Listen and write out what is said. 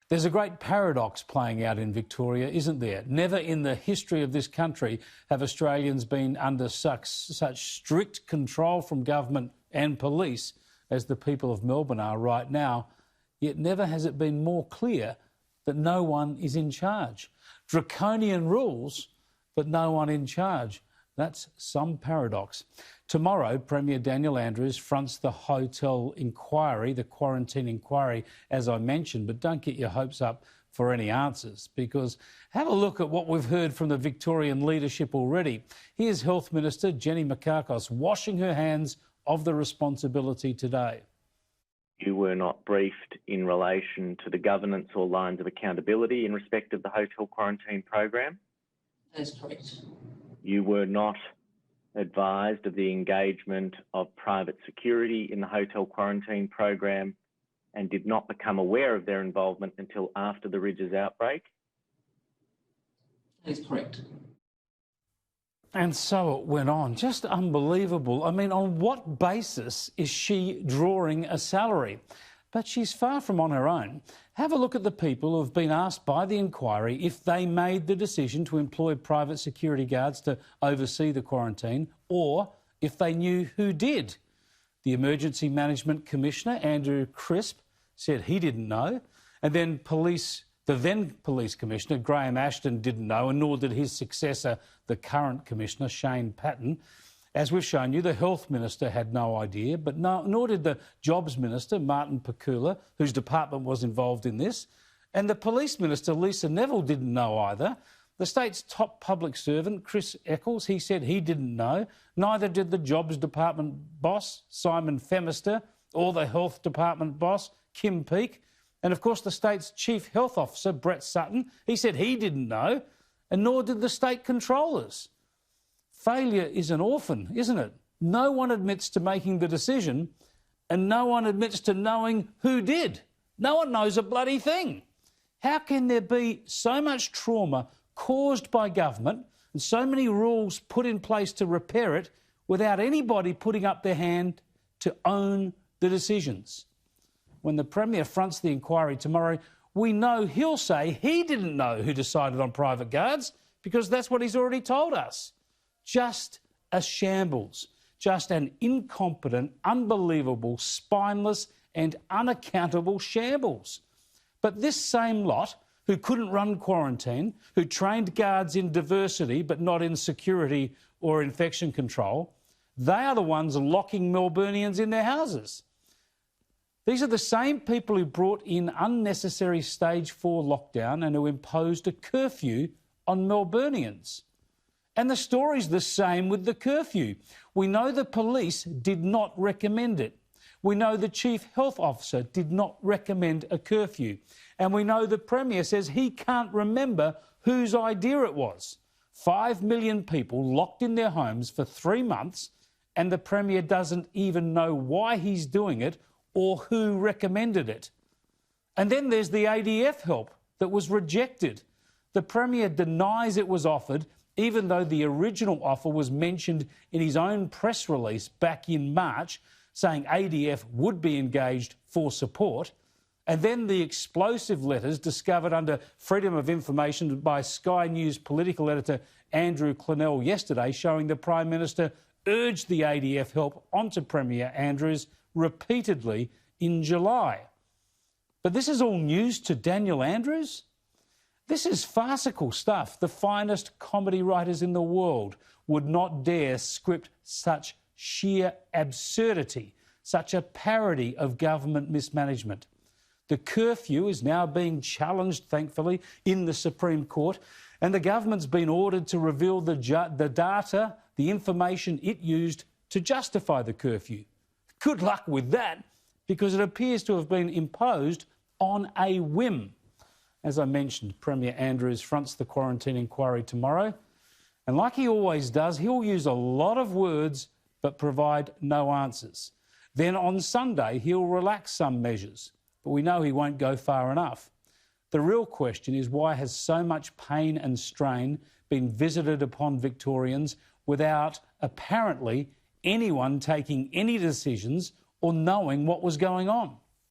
There's a great paradox playing out in Victoria, isn't there? Never in the history of this country have Australians been under such strict control from government and police as the people of Melbourne are right now, yet never has it been more clear that no one is in charge. Draconian rules, but no one in charge. That's some paradox. Tomorrow, Premier Daniel Andrews fronts the hotel inquiry, the quarantine inquiry, as I mentioned, but don't get your hopes up for any answers, because have a look at what we've heard from the Victorian leadership already. Here's Health Minister Jenny Mikakos washing her hands of the responsibility today. You were not briefed in relation to the governance or lines of accountability in respect of the hotel quarantine program. That is correct. You were not advised of the engagement of private security in the hotel quarantine program and did not become aware of their involvement until after the Ridges outbreak. That is correct. And so it went on. Just unbelievable. I mean, on what basis is she drawing a salary? But she's far from on her own. Have a look at the people who have been asked by the inquiry if they made the decision to employ private security guards to oversee the quarantine, or if they knew who did. The Emergency Management Commissioner, Andrew Crisp, said he didn't know. And then the then Police Commissioner, Graham Ashton, didn't know, and nor did his successor, the current Commissioner, Shane Patton. As we've shown you, the Health Minister had no idea, but nor did the Jobs Minister, Martin Pakula, whose department was involved in this. And the Police Minister, Lisa Neville, didn't know either. The state's top public servant, Chris Eccles, he said he didn't know. Neither did the Jobs Department boss, Simon Femister, or the Health Department boss, Kim Peake. And, of course, the state's Chief Health Officer, Brett Sutton, he said he didn't know, and nor did the state controllers. Failure is an orphan, isn't it? No one admits to making the decision, and no one admits to knowing who did. No one knows a bloody thing. How can there be so much trauma caused by government and so many rules put in place to repair it without anybody putting up their hand to own the decisions? When the Premier fronts the inquiry tomorrow, we know he'll say he didn't know who decided on private guards, because that's what he's already told us. Just a shambles, just an incompetent, unbelievable, spineless and unaccountable shambles. But this same lot, who couldn't run quarantine, who trained guards in diversity but not in security or infection control, they are the ones locking Melburnians in their houses. These are the same people who brought in unnecessary stage 4 lockdown and who imposed a curfew on Melburnians. And the story's the same with the curfew. We know the police did not recommend it. We know the Chief Health Officer did not recommend a curfew. And we know the Premier says he can't remember whose idea it was. 5 million people locked in their homes for 3 months, and the Premier doesn't even know why he's doing it or who recommended it. And then there's the ADF help that was rejected. The Premier denies it was offered, even though the original offer was mentioned in his own press release back in March, saying ADF would be engaged for support. And then the explosive letters discovered under Freedom of Information by Sky News political editor Andrew Clennell yesterday, showing the Prime Minister urged the ADF help onto Premier Andrews repeatedly in July. But this is all news to Daniel Andrews? This is farcical stuff. The finest comedy writers in the world would not dare script such sheer absurdity, such a parody of government mismanagement. The curfew is now being challenged, thankfully, in the Supreme Court, and the government's been ordered to reveal the data, the information it used to justify the curfew. Good luck with that, because it appears to have been imposed on a whim. As I mentioned, Premier Andrews fronts the quarantine inquiry tomorrow, and like he always does, he'll use a lot of words but provide no answers. Then on Sunday, he'll relax some measures, but we know he won't go far enough. The real question is, why has so much pain and strain been visited upon Victorians without apparently anyone taking any decisions or knowing what was going on?